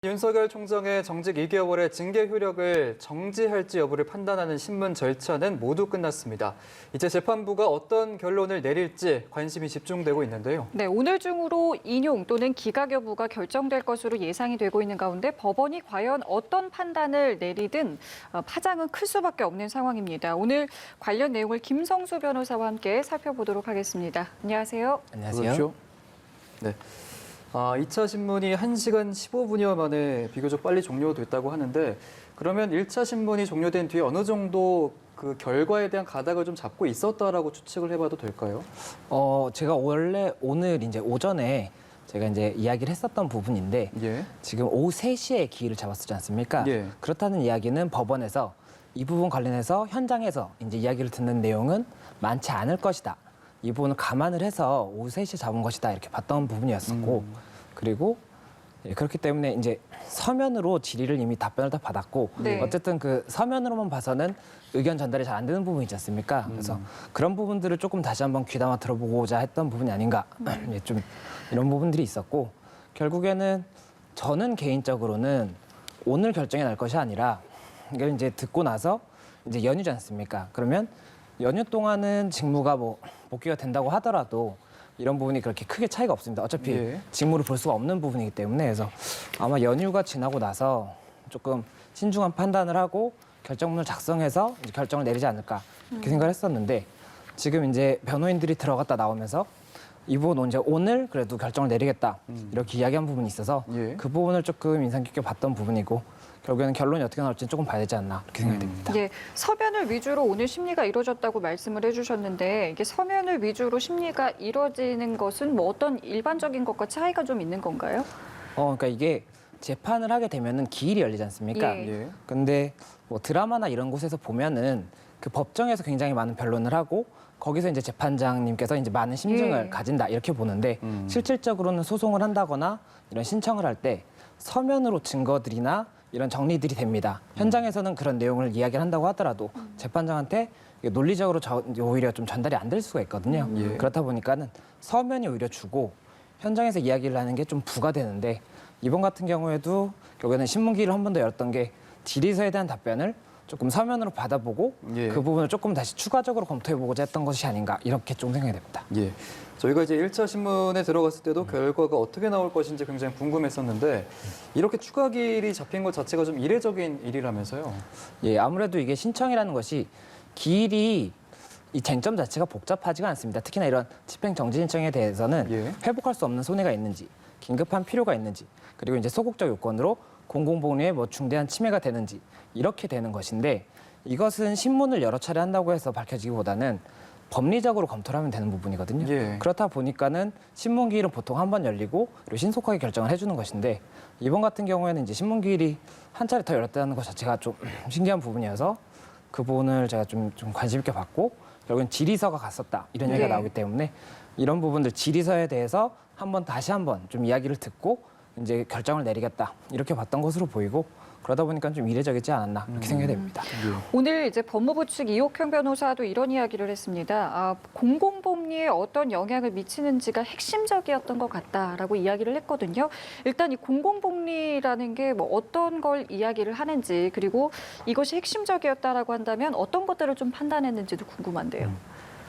윤석열 총장의 정직 2개월의 징계 효력을 정지할지 여부를 판단하는 신문 절차는 모두 끝났습니다. 이제 재판부가 어떤 결론을 내릴지 관심이 집중되고 있는데요. 네, 오늘 중으로 인용 또는 기각 여부가 결정될 것으로 예상이 되고 있는 가운데 법원이 과연 어떤 판단을 내리든 파장은 클 수밖에 없는 상황입니다. 오늘 관련 내용을 김성수 변호사와 함께 살펴보도록 하겠습니다. 안녕하세요. 안녕하세요. 네. 2차 신문이 1시간 15분여 만에 비교적 빨리 종료됐다고 하는데 그러면 1차 신문이 종료된 뒤에 어느 정도 그 결과에 대한 가닥을 좀 잡고 있었다라고 추측을 해봐도 될까요? 제가 원래 오늘 이제 오전에 제가 이제 이야기를 했었던 부분인데 예. 지금 오후 3시에 기일을 잡았었지 않습니까? 예. 그렇다는 이야기는 법원에서 이 부분 관련해서 현장에서 이제 이야기를 듣는 내용은 많지 않을 것이다. 이 부분을 감안을 해서 오후 3시에 잡은 것이다 이렇게 봤던 부분이었었고 그리고 그렇기 때문에 이제 서면으로 질의를 이미 답변을 다 받았고 네. 어쨌든 그 서면으로만 봐서는 의견 전달이 잘 안 되는 부분이 있지 않습니까? 그래서 그런 부분들을 조금 다시 한번 귀담아 들어보고자 했던 부분이 아닌가 좀 이런 부분들이 있었고 결국에는 저는 개인적으로는 오늘 결정이 날 것이 아니라 이걸 이제 듣고 나서 이제 연휴지 않습니까? 그러면 연휴 동안은 직무가 뭐 복귀가 된다고 하더라도 이런 부분이 그렇게 크게 차이가 없습니다. 어차피 예. 직무를 볼 수가 없는 부분이기 때문에 그래서 아마 연휴가 지나고 나서 조금 신중한 판단을 하고 결정문을 작성해서 이제 결정을 내리지 않을까 이렇게 생각을 했었는데 지금 이제 변호인들이 들어갔다 나오면서 이 부분 이제 오늘 그래도 결정을 내리겠다 이렇게 이야기한 부분이 있어서 예. 그 부분을 조금 인상 깊게 봤던 부분이고 결국에는 결론이 어떻게 나올지는 조금 봐야 되지 않나 이렇게 생각이 됩니다. 예, 서면을 위주로 오늘 심리가 이루어졌다고 말씀을 해주셨는데 이게 서면을 위주로 심리가 이루어지는 것은 뭐 어떤 일반적인 것과 차이가 좀 있는 건가요? 그러니까 이게 재판을 하게 되면은 기일이 열리지 않습니까? 예. 예. 근데 뭐 드라마나 이런 곳에서 보면은 그 법정에서 굉장히 많은 변론을 하고 거기서 이제 재판장님께서 이제 많은 심증을 예. 가진다 이렇게 보는데 실질적으로는 소송을 한다거나 이런 신청을 할 때 서면으로 증거들이나 이런 정리들이 됩니다. 현장에서는 그런 내용을 이야기를 한다고 하더라도 재판장한테 이게 논리적으로 오히려 좀 전달이 안 될 수가 있거든요. 예. 그렇다 보니까는 서면이 오히려 주고 현장에서 이야기를 하는 게 좀 부가되는데 이번 같은 경우에도 결국에는 신문기일을 한 번 더 열었던 게 질의서에 대한 답변을 조금 서면으로 받아보고 예. 그 부분을 조금 다시 추가적으로 검토해보고자 했던 것이 아닌가 이렇게 좀 생각이 됩니다. 예. 저희가 이제 1차 신문에 들어갔을 때도 결과가 어떻게 나올 것인지 굉장히 궁금했었는데 이렇게 추가 기일이 잡힌 것 자체가 좀 이례적인 일이라면서요. 예, 아무래도 이게 신청이라는 것이 기일이 이 쟁점 자체가 복잡하지가 않습니다. 특히나 이런 집행 정지 신청에 대해서는 예. 회복할 수 없는 손해가 있는지, 긴급한 필요가 있는지, 그리고 이제 소극적 요건으로 공공복리에 뭐 중대한 침해가 되는지 이렇게 되는 것인데 이것은 신문을 여러 차례 한다고 해서 밝혀지기보다는 법리적으로 검토를 하면 되는 부분이거든요. 예. 그렇다 보니까는 신문기일은 보통 한 번 열리고 그리고 신속하게 결정을 해주는 것인데 이번 같은 경우에는 이제 신문기일이 한 차례 더 열었다는 것 자체가 좀 신기한 부분이어서 그 부분을 제가 좀 관심 있게 봤고 결국엔 질의서가 갔었다 이런 얘기가 네. 나오기 때문에 이런 부분들 질의서에 대해서 다시 한번 좀 이야기를 듣고 이제 결정을 내리겠다 이렇게 봤던 것으로 보이고 그러다 보니까 좀 이례적이지 않았나 이렇게 생각이 됩니다. 오늘 이제 법무부 측 이옥형 변호사도 이런 이야기를 했습니다. 공공복리에 어떤 영향을 미치는지가 핵심적이었던 것 같다라고 이야기를 했거든요. 일단 이 공공복리라는 게 뭐 어떤 걸 이야기를 하는지 그리고 이것이 핵심적이었다라고 한다면 어떤 것들을 좀 판단했는지도 궁금한데요.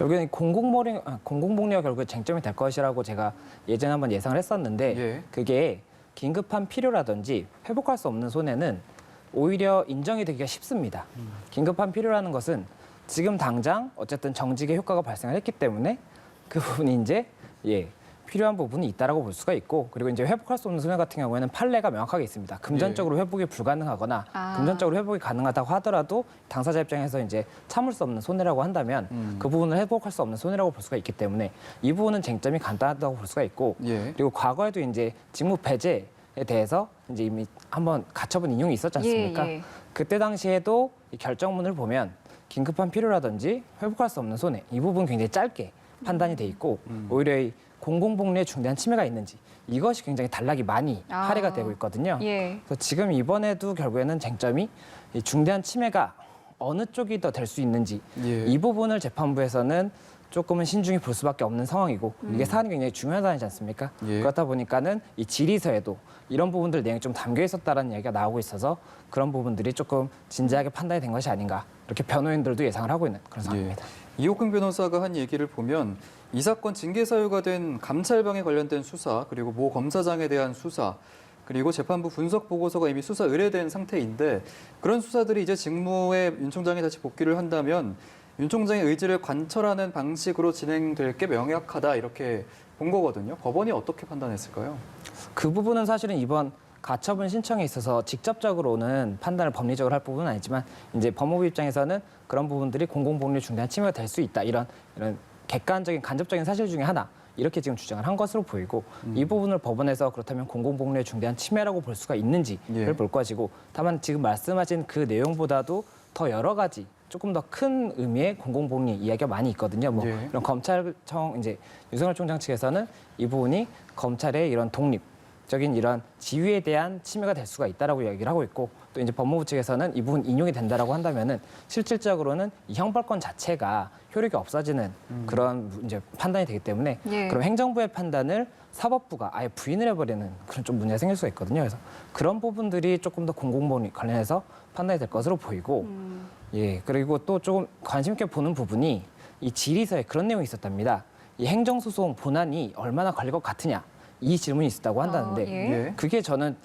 여기는 공공복리가 결국 쟁점이 될 것이라고 제가 예전에 한번 예상을 했었는데 예. 그게 긴급한 필요라든지 회복할 수 없는 손해는 오히려 인정이 되기가 쉽습니다. 긴급한 필요라는 것은 지금 당장 어쨌든 정직의 효과가 발생을 했기 때문에 그 부분이 이제 필요한 부분이 있다라고 볼 수가 있고 그리고 이제 회복할 수 없는 손해 같은 경우에는 판례가 명확하게 있습니다. 금전적으로 회복이 불가능하거나 금전적으로 회복이 가능하다고 하더라도 당사자 입장에서 이제 참을 수 없는 손해라고 한다면 그 부분을 회복할 수 없는 손해라고 볼 수가 있기 때문에 이 부분은 쟁점이 간단하다고 볼 수가 있고 예. 그리고 과거에도 이제 직무 배제에 대해서 이제 이미 한번 가처분 인용이 있었지 않습니까? 예. 그때 당시에도 이 결정문을 보면 긴급한 필요라든지 회복할 수 없는 손해 이 부분 굉장히 짧게 판단이 돼 있고 오히려 이 공공복리에 중대한 침해가 있는지 이것이 굉장히 단락이 많이 할애가 되고 있거든요. 예. 그래서 지금 이번에도 결국에는 쟁점이 이 중대한 침해가 어느 쪽이 더 될 수 있는지 예. 이 부분을 재판부에서는 조금은 신중히 볼 수밖에 없는 상황이고 이게 사안이 굉장히 중요한 사안이지 않습니까? 예. 그렇다 보니까는 이 질의서에도 이런 부분들 내용이 좀 담겨 있었다라는 이야기가 나오고 있어서 그런 부분들이 조금 진지하게 판단이 된 것이 아닌가 이렇게 변호인들도 예상을 하고 있는 그런 상황입니다. 이옥흥 변호사가 한 얘기를 보면 이 사건 징계 사유가 된 감찰방에 관련된 수사 그리고 모 검사장에 대한 수사 그리고 재판부 분석 보고서가 이미 수사 의뢰된 상태인데 그런 수사들이 이제 직무에 윤 총장이 다시 복귀를 한다면 윤 총장의 의지를 관철하는 방식으로 진행될 게 명확하다 이렇게 본 거거든요. 법원이 어떻게 판단했을까요? 그 부분은 사실은 이번 가처분 신청에 있어서 직접적으로는 판단을 법리적으로 할 부분은 아니지만 이제 법무부 입장에서는 그런 부분들이 공공복리에 중대한 침해가 될 수 있다 이런 객관적인 간접적인 사실 중에 하나 이렇게 지금 주장을 한 것으로 보이고 이 부분을 법원에서 그렇다면 공공복리에 중대한 침해라고 볼 수가 있는지를 예. 볼 것이고 다만 지금 말씀하신 그 내용보다도 더 여러 가지 조금 더 큰 의미의 공공복리 이야기가 많이 있거든요. 뭐 예. 이런 검찰청 이제 윤석열 총장 측에서는 이 부분이 검찰의 이런 독립적인 이런 지위에 대한 침해가 될 수가 있다라고 이야기를 하고 있고 또 이제 법무부 측에서는 이 부분 인용이 된다라고 한다면은 실질적으로는 이 형벌권 자체가 효력이 없어지는 그런 이제 판단이 되기 때문에 예. 그럼 행정부의 판단을 사법부가 아예 부인을 해버리는 그런 좀 문제가 생길 수가 있거든요. 그래서 그런 부분들이 조금 더 공공복리 관련해서 판단이 될 것으로 보이고 예 그리고 또 조금 관심 있게 보는 부분이 이 질의서에 그런 내용이 있었답니다. 이 행정소송 본안이 얼마나 걸릴 것 같으냐 이 질문이 있었다고 한다는데 예. 예. 그게 저는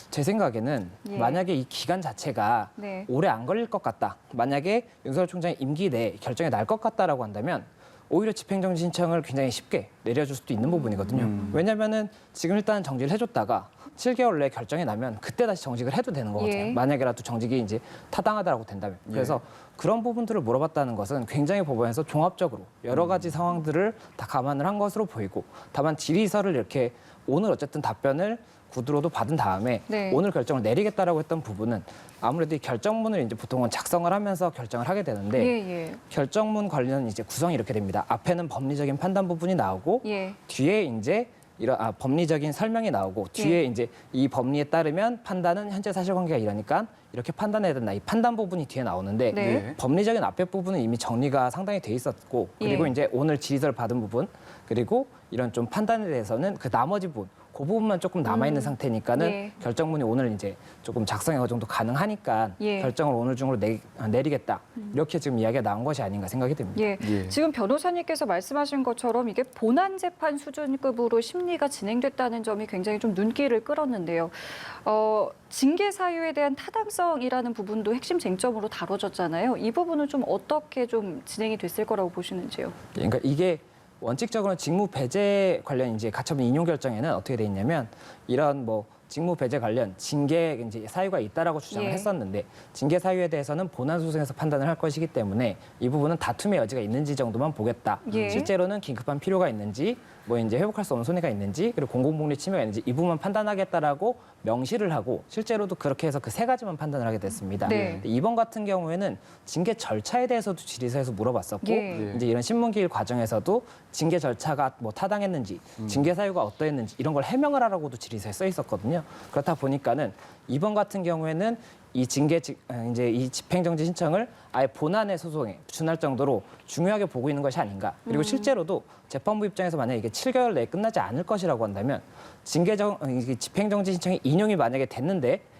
제 생각에는 예. 만약에 이 기간 자체가 네. 오래 안 걸릴 것 같다. 만약에 윤석열 총장의 임기 내에 결정이 날 것 같다라고 한다면 오히려 집행정지 신청을 굉장히 쉽게 내려줄 수도 있는 부분이거든요. 왜냐하면은 지금 일단 정지를 해줬다가 7개월 내에 결정이 나면 그때 다시 정직을 해도 되는 거거든요. 예. 만약에라도 정직이 이제 타당하다라고 된다면. 그래서 그런 부분들을 물어봤다는 것은 굉장히 법원에서 종합적으로 여러 가지 상황들을 다 감안을 한 것으로 보이고 다만 질의서를 이렇게 오늘 어쨌든 답변을 구두로도 받은 다음에 네. 오늘 결정을 내리겠다라고 했던 부분은 아무래도 이 결정문을 이제 보통은 작성을 하면서 결정을 하게 되는데 예. 결정문 관련 이제 구성이 이렇게 됩니다. 앞에는 법리적인 판단 부분이 나오고 예. 뒤에 이제 이런 법리적인 설명이 나오고 뒤에 이제 이 법리에 따르면 판단은 현재 사실관계가 이러니까 이렇게 판단해야 된다. 이 판단 부분이 뒤에 나오는데 네. 예. 법리적인 앞에 부분은 이미 정리가 상당히 돼 있었고 그리고 예. 이제 오늘 질의서를 받은 부분 그리고 이런 좀 판단에 대해서는 그 나머지 부분 그 부분만 조금 남아 있는 상태니까는 예. 결정문이 오늘 이제 조금 작성이 어느 정도 가능하니까 예. 결정을 오늘 중으로 내리겠다 이렇게 지금 이야기가 나온 것이 아닌가 생각이 듭니다. 예. 예. 지금 변호사님께서 말씀하신 것처럼 이게 본안 재판 수준급으로 심리가 진행됐다는 점이 굉장히 좀 눈길을 끌었는데요. 징계 사유에 대한 타당성이라는 부분도 핵심 쟁점으로 다뤄졌잖아요. 이 부분은 좀 어떻게 좀 진행이 됐을 거라고 보시는지요? 그러니까 이게 원칙적으로는 직무 배제 관련 이제 가처분 인용 결정에는 어떻게 돼 있냐면 이런 뭐 직무 배제 관련 징계 이제 사유가 있다라고 주장을 예. 했었는데 징계 사유에 대해서는 본안 소송에서 판단을 할 것이기 때문에 이 부분은 다툼의 여지가 있는지 정도만 보겠다. 예. 실제로는 긴급한 필요가 있는지 뭐 이제 회복할 수 없는 손해가 있는지 그리고 공공복리 침해가 있는지 이 부분만 판단하겠다라고 명시를 하고 실제로도 그렇게 해서 그 세 가지만 판단을 하게 됐습니다. 네. 근데 이번 같은 경우에는 징계 절차에 대해서도 질의서에서 물어봤었고 예. 이제 이런 신문기일 과정에서도 징계 절차가 뭐 타당했는지 징계 사유가 어떠했는지 이런 걸 해명을 하라고도 질의서에 써 있었거든요. 그렇다 보니까는 이번 같은 경우에는 이 이제 이 집행정지 신청을 아예 본안의 소송에 준할 정도로 중요하게 보고 있는 것이 아닌가. 그리고 실제로도 재판부 입장에서 만약에 이게 7개월 내에 끝나지 않을 것이라고 한다면 집행정지 신청이 인용이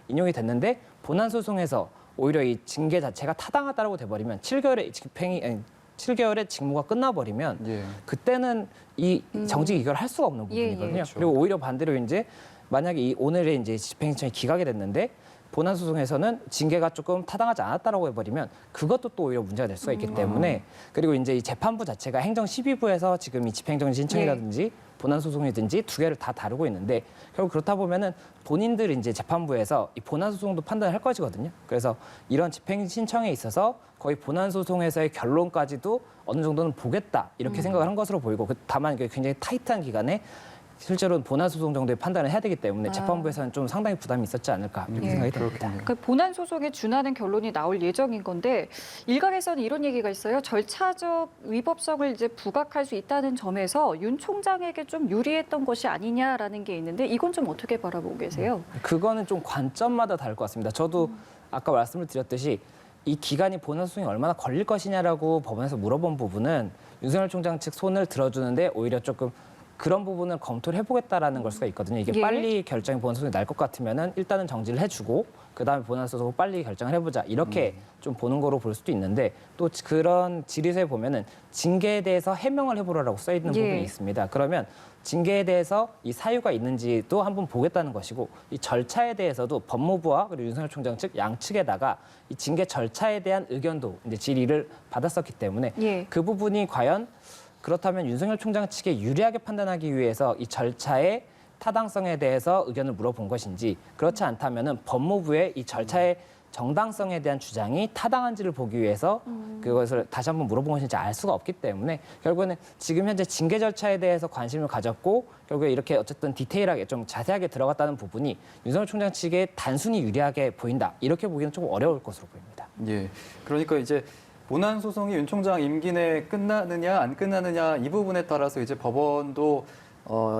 인용이 됐는데 본안 소송에서 오히려 이 징계 자체가 타당하다라고 돼버리면 7개월의 직무가 끝나버리면 예. 그때는 이 정직 이걸 할 수가 없는 부분이거든요. 그렇죠. 그리고 오히려 반대로 이제 만약에 이 오늘의 이제 집행신청이 기각이 됐는데 본안 소송에서는 징계가 조금 타당하지 않았다라고 해버리면 그것도 또 오히려 문제가 될 수가 있기 때문에 그리고 이제 이 재판부 자체가 행정 12부에서 지금 이 집행정지 신청이라든지 본안 소송이든지 두 개를 다 다루고 있는데 결국 그렇다 보면은 본인들 이제 재판부에서 이 본안 소송도 판단을 할 것이거든요. 그래서 이런 집행 신청에 있어서 거의 본안 소송에서의 결론까지도 어느 정도는 보겠다 이렇게 생각을 한 것으로 보이고 다만 이게 굉장히 타이트한 기간에 실제로는 본안 소송 정도의 판단을 해야 되기 때문에 재판부에서는 좀 상당히 부담이 있었지 않을까 이렇게 예. 생각이 듭니다. 그렇군요. 그 본안 소송에 준하는 결론이 나올 예정인 건데 일각에서는 이런 얘기가 있어요. 절차적 위법성을 이제 부각할 수 있다는 점에서 윤 총장에게 좀 유리했던 것이 아니냐라는 게 있는데 이건 좀 어떻게 바라보고 계세요? 그거는 좀 관점마다 다를 것 같습니다. 저도 아까 말씀을 드렸듯이 이 기간이 본안 소송이 얼마나 걸릴 것이냐라고 법원에서 물어본 부분은 윤석열 총장 측 손을 들어주는데 오히려 조금 그런 부분을 검토를 해보겠다라는 걸 수가 있거든요. 이게 예. 빨리 결정이 본안 소송이 날 것 같으면은 일단은 정지를 해주고 그다음에 본안 소송을 빨리 결정을 해보자 이렇게 좀 보는 거로 볼 수도 있는데 또 그런 질의서에 보면은 징계에 대해서 해명을 해보라고 써 있는 예. 부분이 있습니다. 그러면 징계에 대해서 이 사유가 있는지도 한번 보겠다는 것이고 이 절차에 대해서도 법무부와 그리고 윤석열 총장 측 양측에다가 이 징계 절차에 대한 의견도 이제 질의를 받았었기 때문에 예. 그 부분이 과연 그렇다면 윤석열 총장 측에 유리하게 판단하기 위해서 이 절차의 타당성에 대해서 의견을 물어본 것인지 그렇지 않다면은 법무부의 이 절차의 정당성에 대한 주장이 타당한지를 보기 위해서 그것을 다시 한번 물어본 것인지 알 수가 없기 때문에 결국에는 지금 현재 징계 절차에 대해서 관심을 가졌고 결국에 이렇게 어쨌든 디테일하게 좀 자세하게 들어갔다는 부분이 윤석열 총장 측에 단순히 유리하게 보인다 이렇게 보기는 조금 어려울 것으로 보입니다. 예. 그러니까 이제 본안 소송이 윤 총장 임기 내에 끝나느냐 안 끝나느냐 이 부분에 따라서 이제 법원도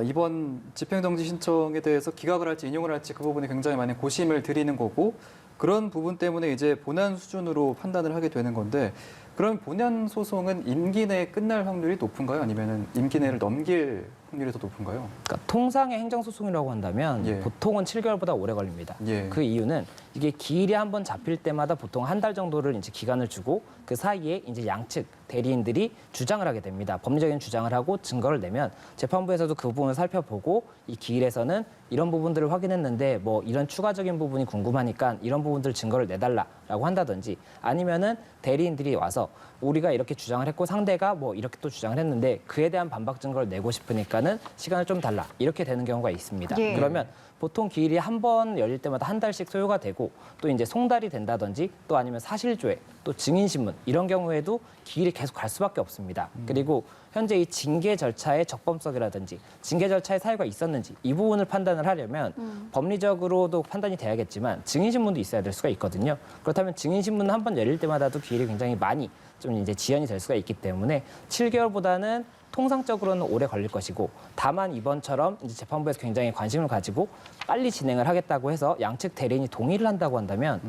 이번 집행정지 신청에 대해서 기각을 할지 인용을 할지 그 부분에 굉장히 많은 고심을 들이는 거고 그런 부분 때문에 이제 본안 수준으로 판단을 하게 되는 건데 그럼 본안 소송은 임기 내에 끝날 확률이 높은가요? 아니면 임기 내를 넘길 확률이 더 높은가요? 그러니까 통상의 행정소송이라고 한다면 예. 보통은 7개월보다 오래 걸립니다. 예. 그 이유는 이게 기일이 한번 잡힐 때마다 보통 한 달 정도를 이제 기간을 주고 그 사이에 이제 양측 대리인들이 주장을 하게 됩니다. 법리적인 주장을 하고 증거를 내면 재판부에서도 그 부분을 살펴보고 이 기일에서는 이런 부분들을 확인했는데 뭐 이런 추가적인 부분이 궁금하니까 이런 부분들 증거를 내달라라고 한다든지 아니면은 대리인들이 와서 우리가 이렇게 주장을 했고 상대가 뭐 이렇게 또 주장을 했는데 그에 대한 반박 증거를 내고 싶으니까는 시간을 좀 달라 이렇게 되는 경우가 있습니다. 예. 그러면 보통 기일이 한 번 열릴 때마다 한 달씩 소요가 되고 또 이제 송달이 된다든지 또 아니면 사실조회 또 증인신문 이런 경우에도 기일이 계속 갈 수밖에 없습니다. 그리고 현재 이 징계 절차의 적법성이라든지 징계 절차에 사유가 있었는지 이 부분을 판단을 하려면 법리적으로도 판단이 돼야겠지만 증인신문도 있어야 될 수가 있거든요. 그렇다면 증인신문 한 번 열릴 때마다도 기일이 굉장히 많이 좀 이제 지연이 될 수가 있기 때문에 7개월보다는 통상적으로는 오래 걸릴 것이고 다만 이번처럼 이제 재판부에서 굉장히 관심을 가지고 빨리 진행을 하겠다고 해서 양측 대리인이 동의를 한다고 한다면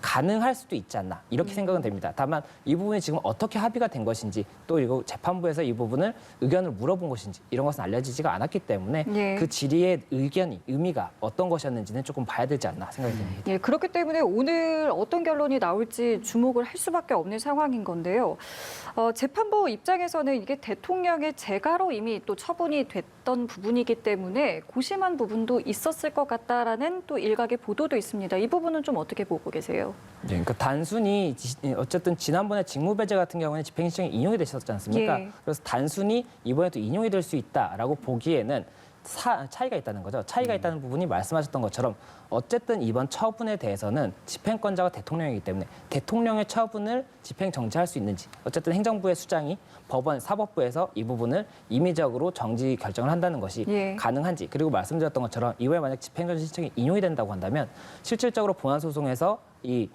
가능할 수도 있지 않나 이렇게 생각은 됩니다. 다만 이 부분이 지금 어떻게 합의가 된 것인지 또 그리고 재판부에서 이 부분을 의견을 물어본 것인지 이런 것은 알려지지가 않았기 때문에 예. 그 질의의 의견이 의미가 어떤 것이었는지는 조금 봐야 되지 않나 생각이 듭니다. 예, 그렇기 때문에 오늘 어떤 결론이 나올지 주목을 할 수밖에 없는 상황인 건데요. 재판부 입장에서는 이게 대통령의 재가로 이미 또 처분이 됐던 부분이기 때문에 고심한 부분도 있었을 것 같다라는 또 일각의 보도도 있습니다. 이 부분은 좀 어떻게 보고 계세요? 네, 그러니까 단순히 어쨌든 지난번에 직무배제 같은 경우에는 집행신청이 인용이 되셨지 않습니까? 예. 그래서 단순히 이번에도 인용이 될 수 있다라고 보기에는 차이가 있다는 거죠. 차이가 있다는 부분이 말씀하셨던 것처럼 어쨌든 이번 처분에 대해서는 집행권자가 대통령이기 때문에 대통령의 처분을 집행 정지할 수 있는지 어쨌든 행정부의 수장이 법원, 사법부에서 이 부분을 임의적으로 정지 결정을 한다는 것이 예. 가능한지 그리고 말씀드렸던 것처럼 이후에 만약 집행정지 신청이 인용이 된다고 한다면 실질적으로 본안소송에서 이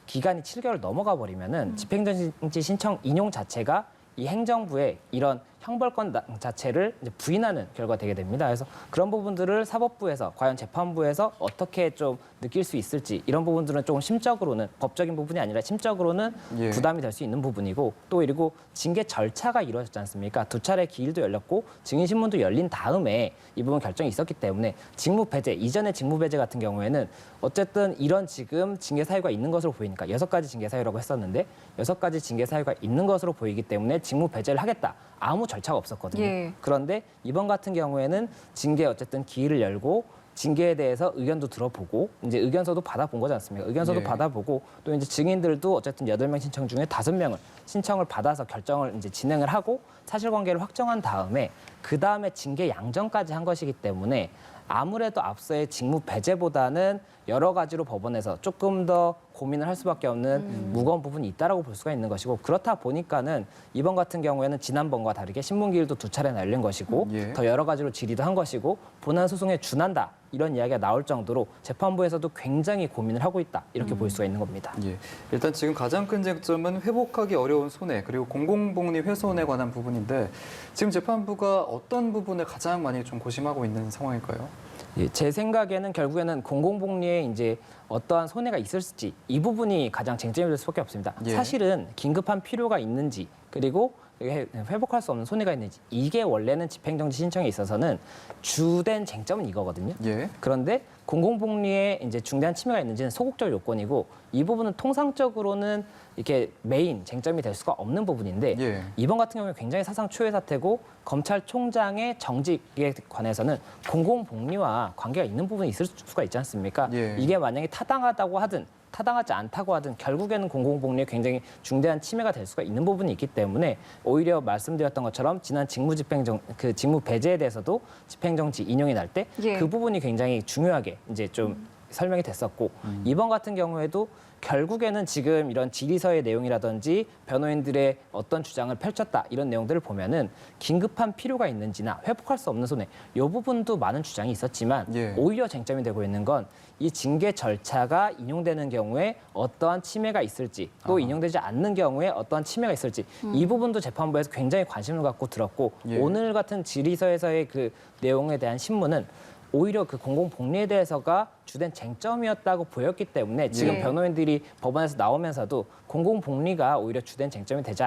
기간이 7개월 넘어가 버리면은 집행정지 신청 인용 자체가 이 행정부의 이런 형벌권 자체를 이제 부인하는 결과가 되게 됩니다. 그래서 그런 부분들을 사법부에서 과연 재판부에서 어떻게 좀 느낄 수 있을지 이런 부분들은 조금 심적으로는 법적인 부분이 아니라 심적으로는 예. 부담이 될 수 있는 부분이고 또 그리고 징계 절차가 이루어졌지 않습니까? 2차례 기일도 열렸고 증인신문도 열린 다음에 이 부분 결정이 있었기 때문에 직무 배제 이전의 직무 배제 같은 경우에는 어쨌든 이런 지금 징계 사유가 있는 것으로 보이니까 6가지 징계 사유라고 했었는데 6가지 징계 사유가 있는 것으로 보이기 때문에 직무 배제를 하겠다. 아무 절차가 없었거든요. 예. 그런데 이번 같은 경우에는 징계 어쨌든 기일을 열고 징계에 대해서 의견도 들어보고 이제 의견서도 받아본 거지 않습니까? 의견서도 예. 받아보고 또 이제 증인들도 어쨌든 8명 신청 중에 5명을 신청을 받아서 결정을 이제 진행을 하고 사실관계를 확정한 다음에 그 다음에 징계 양정까지 한 것이기 때문에 아무래도 앞서의 직무 배제보다는 여러 가지로 법원에서 조금 더 고민을 할 수밖에 없는 무거운 부분이 있다라고 볼 수가 있는 것이고 그렇다 보니까는 이번 같은 경우에는 지난번과 다르게 신문기일도 2차례나 열린 것이고 예. 더 여러 가지로 질의도 한 것이고 본안 소송에 준한다 이런 이야기가 나올 정도로 재판부에서도 굉장히 고민을 하고 있다 이렇게 볼 수가 있는 겁니다. 예. 일단 지금 가장 큰 쟁점은 회복하기 어려운 손해 그리고 공공복리 훼손에 관한 부분인데 지금 재판부가 어떤 부분을 가장 많이 좀 고심하고 있는 상황일까요? 예, 제 생각에는 결국에는 공공복리에 이제 어떠한 손해가 있을지 이 부분이 가장 쟁점이 될 수밖에 없습니다. 예. 사실은 긴급한 필요가 있는지 그리고 회복할 수 없는 손해가 있는지 이게 원래는 집행정지 신청에 있어서는 주된 쟁점은 이거거든요. 예. 그런데 공공복리에 이제 중대한 침해가 있는지는 소극적 요건이고 이 부분은 통상적으로는 이렇게 메인 쟁점이 될 수가 없는 부분인데 예. 이번 같은 경우에 굉장히 사상 초유의 사태고 검찰총장의 정직에 관해서는 공공복리와 관계가 있는 부분이 있을 수가 있지 않습니까? 예. 이게 만약에 타당하다고 하든 타당하지 않다고 하든 결국에는 공공복리에 굉장히 중대한 침해가 될 수가 있는 부분이 있기 때문에 오히려 말씀드렸던 것처럼 지난 직무 배제에 대해서도 집행정지 인용이 날 때 그 예. 부분이 굉장히 중요하게 이제 좀 설명이 됐었고 이번 같은 경우에도 결국에는 지금 이런 질의서의 내용이라든지 변호인들의 어떤 주장을 펼쳤다 이런 내용들을 보면은 긴급한 필요가 있는지나 회복할 수 없는 손해 이 부분도 많은 주장이 있었지만 예. 오히려 쟁점이 되고 있는 건 이 징계 절차가 인용되는 경우에 어떠한 침해가 있을지 또 인용되지 않는 경우에 어떠한 침해가 있을지 이 부분도 재판부에서 굉장히 관심을 갖고 들었고 예. 오늘 같은 질의서에서의 그 내용에 대한 신문은 오히려 그 공공복리에 대해서가 주된 쟁점이었다고 보였기 때문에 지금 예. 변호인들이 법원에서 나오면서도 공공복리가 오히려 주된 쟁점이 되지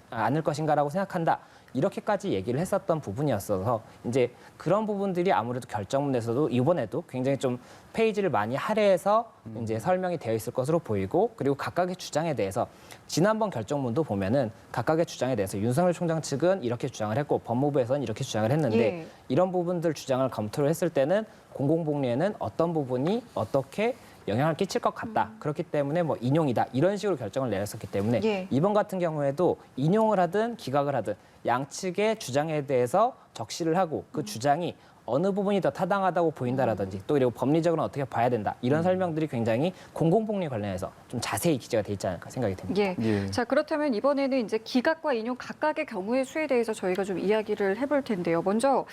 않을 것인가라고 생각한다. 이렇게까지 얘기를 했었던 부분이었어서 이제 그런 부분들이 아무래도 결정문에서도 이번에도 굉장히 좀 페이지를 많이 할애해서 이제 설명이 되어 있을 것으로 보이고 그리고 각각의 주장에 대해서 지난번 결정문도 보면은 각각의 주장에 대해서 윤석열 총장 측은 이렇게 주장을 했고 법무부에서는 이렇게 주장을 했는데 예. 이런 부분들 주장을 검토를 했을 때는 공공복리에는 어떤 부분이 어떻게 영향을 끼칠 것 같다. 그렇기 때문에 뭐 인용이다. 이런 식으로 결정을 내렸었기 때문에 예. 이번 같은 경우에도 인용을 하든 기각을 하든 양측의 주장에 대해서 적시를 하고 그 주장이 어느 부분이 더 타당하다고 보인다라든지 또 그리고 법리적으로 어떻게 봐야 된다. 이런 설명들이 굉장히 공공복리 관련해서 좀 자세히 기재가 돼 있지 않을까 생각이 듭니다. 예. 예. 자, 그렇다면 이번에는 이제 기각과 인용 각각의 경우의 수에 대해서 저희가 좀 이야기를 해볼 텐데요. 먼저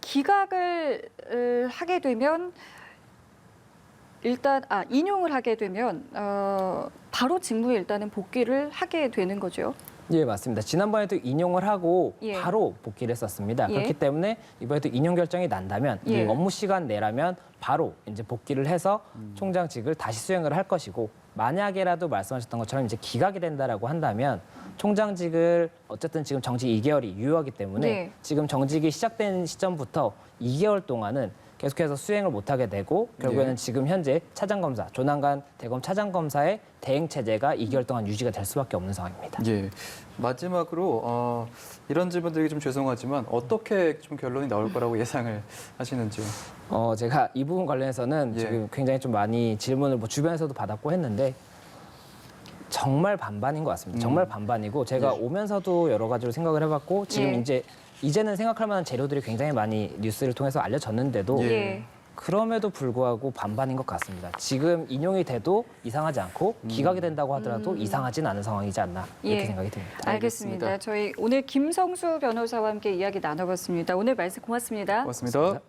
기각을 하게 되면 일단 인용을 하게 되면 바로 직무에 일단은 복귀를 하게 되는 거죠. 예, 맞습니다. 지난번에도 인용을 하고 예. 바로 복귀를 했었습니다. 예. 그렇기 때문에 이번에도 인용 결정이 난다면 예. 업무 시간 내라면 바로 이제 복귀를 해서 총장직을 다시 수행을 할 것이고 만약에라도 말씀하셨던 것처럼 이제 기각이 된다라고 한다면 총장직을 어쨌든 지금 정직 2개월이 유효하기 때문에 예. 지금 정직이 시작된 시점부터 2개월 동안은 계속해서 수행을 못하게 되고 결국에는 예. 지금 현재 차장검사, 조남관 대검 차장검사의 대행 체제가 2개월 동안 유지가 될 수밖에 없는 상황입니다. 예. 마지막으로 이런 질문드리기 좀 죄송하지만 어떻게 좀 결론이 나올 거라고 예상을 하시는지요? 제가 이 부분 관련해서는 예. 지금 굉장히 좀 많이 질문을 뭐 주변에서도 받았고 했는데 정말 반반인 것 같습니다. 정말 반반이고 제가 예. 오면서도 여러 가지로 생각을 해봤고 지금 예. 이제는 생각할 만한 재료들이 굉장히 많이 뉴스를 통해서 알려졌는데도 예. 그럼에도 불구하고 반반인 것 같습니다. 지금 인용이 돼도 이상하지 않고 기각이 된다고 하더라도 이상하진 않은 상황이지 않나 이렇게 예. 생각이 듭니다. 알겠습니다. 알겠습니다. 저희 오늘 김성수 변호사와 함께 이야기 나눠봤습니다. 오늘 말씀 고맙습니다. 고맙습니다.